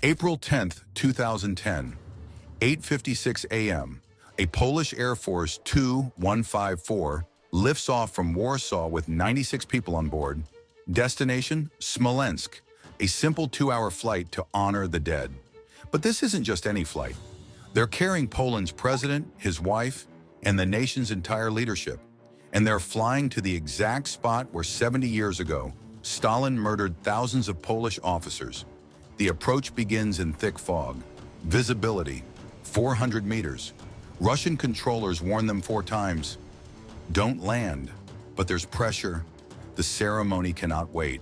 April 10, 2010, 8:56 a.m., a Polish Air Force Tu-154 lifts off from Warsaw with 96 people on board. Destination, Smolensk, a simple 2-hour flight to honor the dead. But this isn't just any flight. They're carrying Poland's president, his wife, and the nation's entire leadership. And they're flying to the exact spot where 70 years ago, Stalin murdered thousands of Polish officers. The approach begins in thick fog. Visibility, 400 meters. Russian controllers warn them 4 times. Don't land, but there's pressure. The ceremony cannot wait.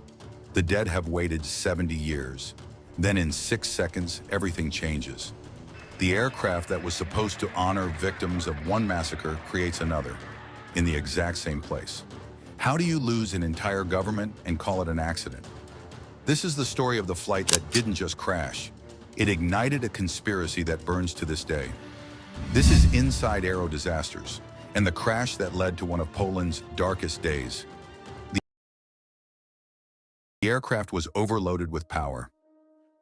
The dead have waited 70 years. Then in 6 seconds, everything changes. The aircraft that was supposed to honor victims of one massacre creates another, in the exact same place. How do you lose an entire government and call it an accident? This is the story of the flight that didn't just crash. It ignited a conspiracy that burns to this day. This is Inside Aero Disasters, and the crash that led to one of Poland's darkest days. The aircraft was overloaded with power.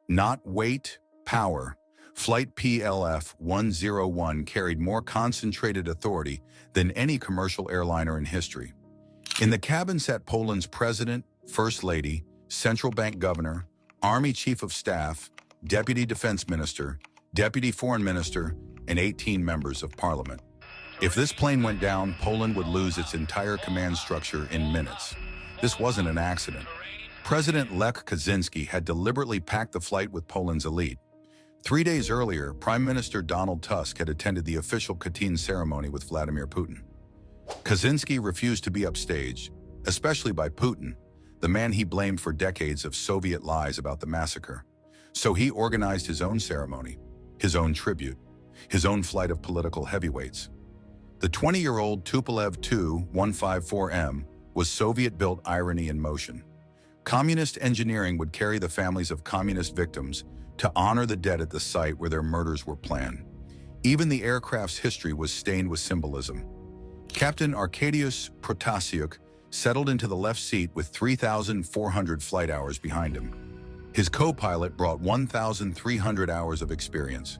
Not weight, power. Flight PLF-101 carried more concentrated authority than any commercial airliner in history. In the cabin sat Poland's president, first lady, central bank governor, army chief of staff, deputy defense minister, deputy foreign minister, and 18 members of parliament. If this plane went down, Poland would lose its entire command structure in minutes. This wasn't an accident. President Lech Kaczyński had deliberately packed the flight with Poland's elite. 3 days earlier, Prime Minister Donald Tusk had attended the official Katyn ceremony with Vladimir Putin. Kaczyński refused to be upstaged, especially by Putin, the man he blamed for decades of Soviet lies about the massacre. So he organized his own ceremony, his own tribute, his own flight of political heavyweights. The 20-year-old Tupolev Tu-154M was Soviet-built irony in motion. Communist engineering would carry the families of communist victims to honor the dead at the site where their murders were planned. Even the aircraft's history was stained with symbolism. Captain Arkadiusz Protasiuk settled into the left seat with 3,400 flight hours behind him. His co-pilot brought 1,300 hours of experience.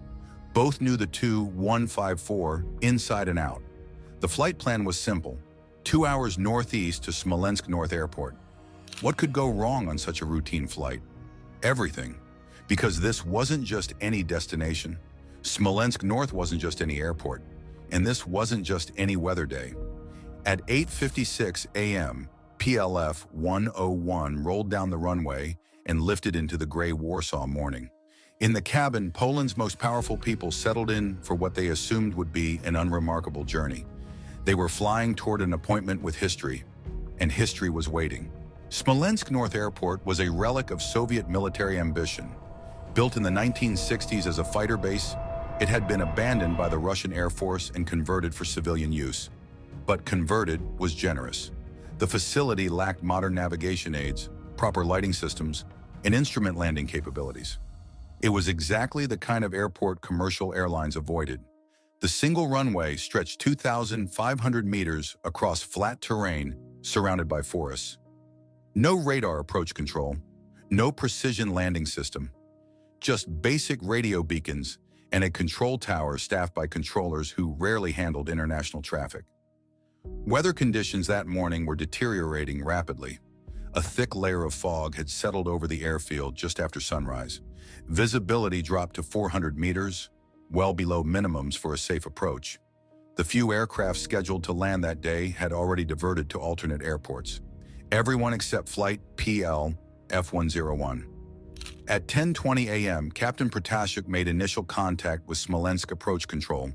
Both knew the Tu-154 inside and out. The flight plan was simple: 2 hours northeast to Smolensk North Airport. What could go wrong on such a routine flight? Everything. Because this wasn't just any destination. Smolensk North wasn't just any airport. And this wasn't just any weather day. At 8:56 a.m., PLF-101 rolled down the runway and lifted into the gray Warsaw morning. In the cabin, Poland's most powerful people settled in for what they assumed would be an unremarkable journey. They were flying toward an appointment with history, and history was waiting. Smolensk North Airport was a relic of Soviet military ambition. Built in the 1960s as a fighter base, it had been abandoned by the Russian Air Force and converted for civilian use. But converted was generous. The facility lacked modern navigation aids, proper lighting systems, and instrument landing capabilities. It was exactly the kind of airport commercial airlines avoided. The single runway stretched 2,500 meters across flat terrain surrounded by forests. No radar approach control, no precision landing system, just basic radio beacons and a control tower staffed by controllers who rarely handled international traffic. Weather conditions that morning were deteriorating rapidly. A thick layer of fog had settled over the airfield just after sunrise. Visibility dropped to 400 meters, well below minimums for a safe approach. The few aircraft scheduled to land that day had already diverted to alternate airports. Everyone except flight PL-F-101. At 10:20 a.m., Captain Protasiuk made initial contact with Smolensk approach control.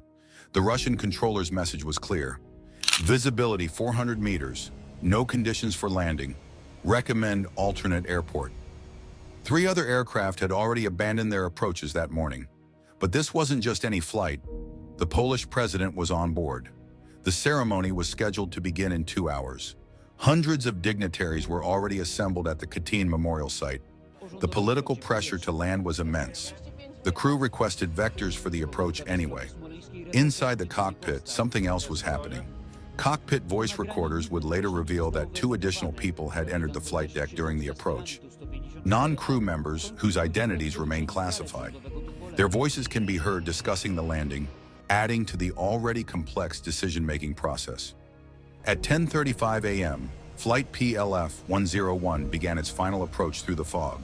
The Russian controller's message was clear. Visibility 400 meters, no conditions for landing. Recommend alternate airport. 3 other aircraft had already abandoned their approaches that morning. But this wasn't just any flight. The Polish president was on board. The ceremony was scheduled to begin in 2 hours. Hundreds of dignitaries were already assembled at the Katyn memorial site. The political pressure to land was immense. The crew requested vectors for the approach anyway. Inside the cockpit, something else was happening. Cockpit voice recorders would later reveal that 2 additional people had entered the flight deck during the approach. non-crew members whose identities remain classified. Their voices can be heard discussing the landing, adding to the already complex decision-making process. At 10:35 a.m., Flight PLF-101 began its final approach through the fog.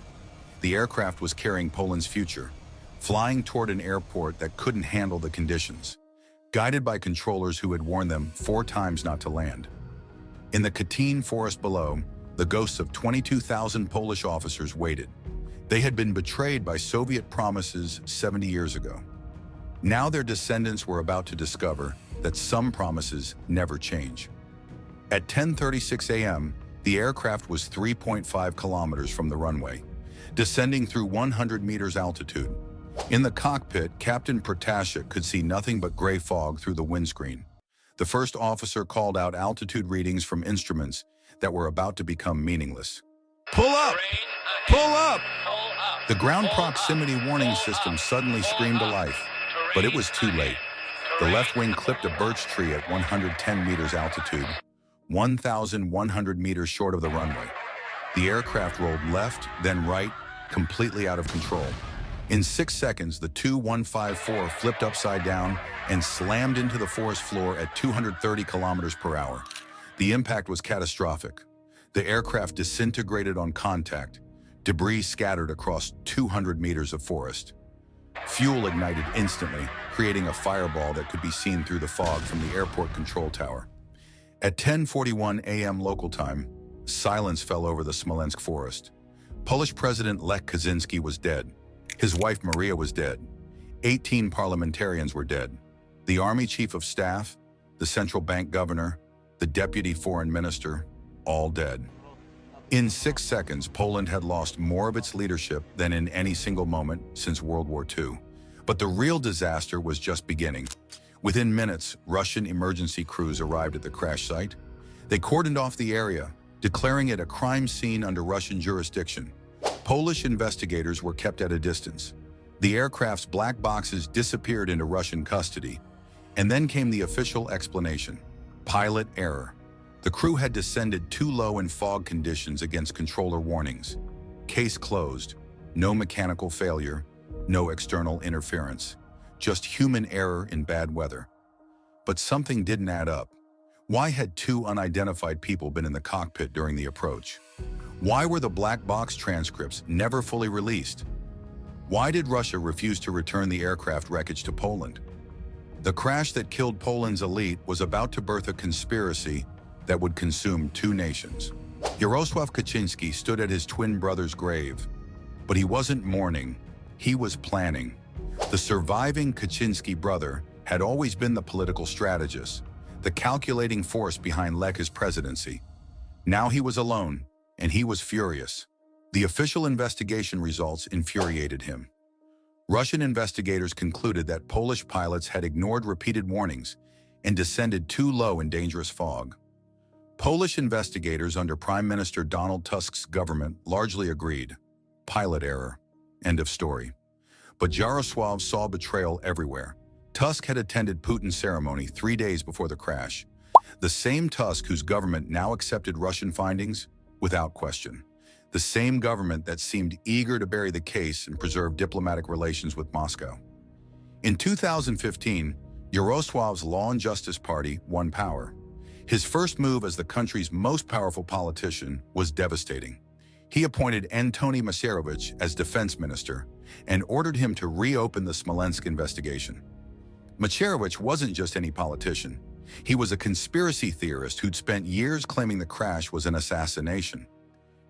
The aircraft was carrying Poland's future, flying toward an airport that couldn't handle the conditions, guided by controllers who had warned them 4 times not to land. In the Katyn forest below, the ghosts of 22,000 Polish officers waited. They had been betrayed by Soviet promises 70 years ago. Now their descendants were about to discover that some promises never change. At 10:36 a.m., the aircraft was 3.5 kilometers from the runway, descending through 100 meters altitude. In the cockpit, Captain Protashik could see nothing but gray fog through the windscreen. The first officer called out altitude readings from instruments that were about to become meaningless. "Pull up! Pull up!" The ground proximity warning system suddenly screamed to life, but it was too late. The left wing clipped a birch tree at 110 meters altitude, 1,100 meters short of the runway. The aircraft rolled left, then right, completely out of control. In 6 seconds, the Tu-154 flipped upside down and slammed into the forest floor at 230 kilometers per hour. The impact was catastrophic. The aircraft disintegrated on contact, debris scattered across 200 meters of forest. Fuel ignited instantly, creating a fireball that could be seen through the fog from the airport control tower. At 10:41 a.m. local time, silence fell over the Smolensk forest. Polish President Lech Kaczyński was dead. His wife Maria was dead. 18 parliamentarians were dead. The Army Chief of Staff, the Central Bank Governor, the Deputy Foreign Minister, all dead. In 6 seconds, Poland had lost more of its leadership than in any single moment since World War II. But the real disaster was just beginning. Within minutes, Russian emergency crews arrived at the crash site. They cordoned off the area, declaring it a crime scene under Russian jurisdiction. Polish investigators were kept at a distance. The aircraft's black boxes disappeared into Russian custody. And then came the official explanation: pilot error. The crew had descended too low in fog conditions against controller warnings. Case closed. No mechanical failure, no external interference. Just human error in bad weather. But something didn't add up. Why had 2 unidentified people been in the cockpit during the approach? Why were the black box transcripts never fully released? Why did Russia refuse to return the aircraft wreckage to Poland? The crash that killed Poland's elite was about to birth a conspiracy that would consume 2 nations. Lech Kaczyński stood at his twin brother's grave, but he wasn't mourning, he was planning. The surviving Kaczyński brother had always been the political strategist, the calculating force behind Lech's presidency. Now he was alone, and he was furious. The official investigation results infuriated him. Russian investigators concluded that Polish pilots had ignored repeated warnings and descended too low in dangerous fog. Polish investigators under Prime Minister Donald Tusk's government largely agreed. Pilot error. End of story. But Jarosław saw betrayal everywhere. Tusk had attended Putin's ceremony 3 days before the crash. The same Tusk whose government now accepted Russian findings without question. The same government that seemed eager to bury the case and preserve diplomatic relations with Moscow. In 2015, Jarosław's Law and Justice Party won power. His first move as the country's most powerful politician was devastating. He appointed Antoni Macierewicz as defense minister and ordered him to reopen the Smolensk investigation. Macierewicz wasn't just any politician. He was a conspiracy theorist who'd spent years claiming the crash was an assassination.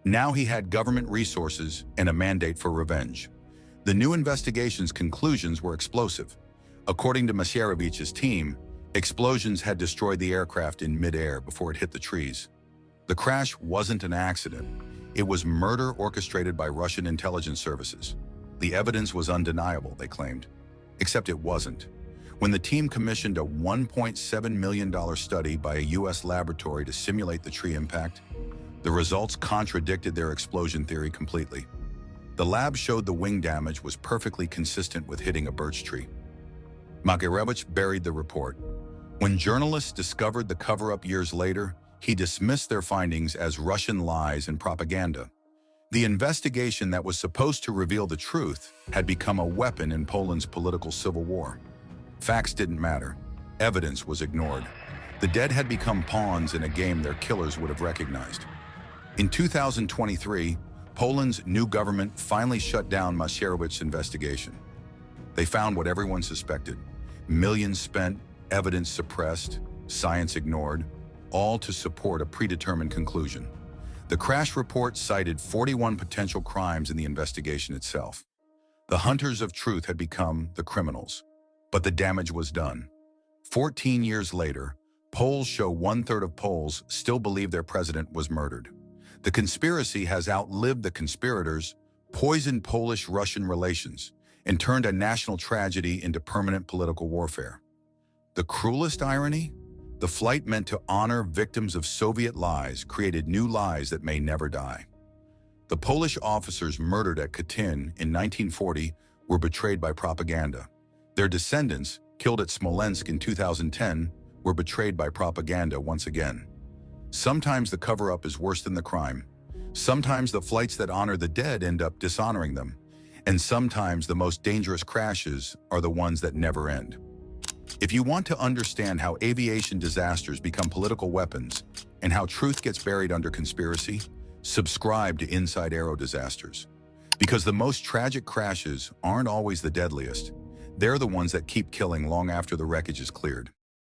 Now he had government resources and a mandate for revenge. The new investigation's conclusions were explosive. According to Macierewicz's team, explosions had destroyed the aircraft in mid-air before it hit the trees. The crash wasn't an accident. It was murder orchestrated by Russian intelligence services. The evidence was undeniable, they claimed. Except it wasn't. When the team commissioned a $1.7 million study by a U.S. laboratory to simulate the tree impact, the results contradicted their explosion theory completely. The lab showed the wing damage was perfectly consistent with hitting a birch tree. Macierewicz buried the report. When journalists discovered the cover-up years later, he dismissed their findings as Russian lies and propaganda. The investigation that was supposed to reveal the truth had become a weapon in Poland's political civil war. Facts didn't matter. Evidence was ignored. The dead had become pawns in a game their killers would have recognized. In 2023, Poland's new government finally shut down Masierowicz's investigation. They found what everyone suspected. Millions spent, evidence suppressed, science ignored, all to support a predetermined conclusion. The crash report cited 41 potential crimes in the investigation itself. The hunters of truth had become the criminals. But the damage was done. 14 years later, polls show 1/3 of Poles still believe their president was murdered. The conspiracy has outlived the conspirators, poisoned Polish-Russian relations, and turned a national tragedy into permanent political warfare. The cruelest irony? The flight meant to honor victims of Soviet lies created new lies that may never die. The Polish officers murdered at Katyn in 1940 were betrayed by propaganda. Their descendants, killed at Smolensk in 2010, were betrayed by propaganda once again. Sometimes the cover-up is worse than the crime. Sometimes the flights that honor the dead end up dishonoring them. And sometimes the most dangerous crashes are the ones that never end. If you want to understand how aviation disasters become political weapons and how truth gets buried under conspiracy, subscribe to Inside Aero Disasters. Because the most tragic crashes aren't always the deadliest. They're the ones that keep killing long after the wreckage is cleared.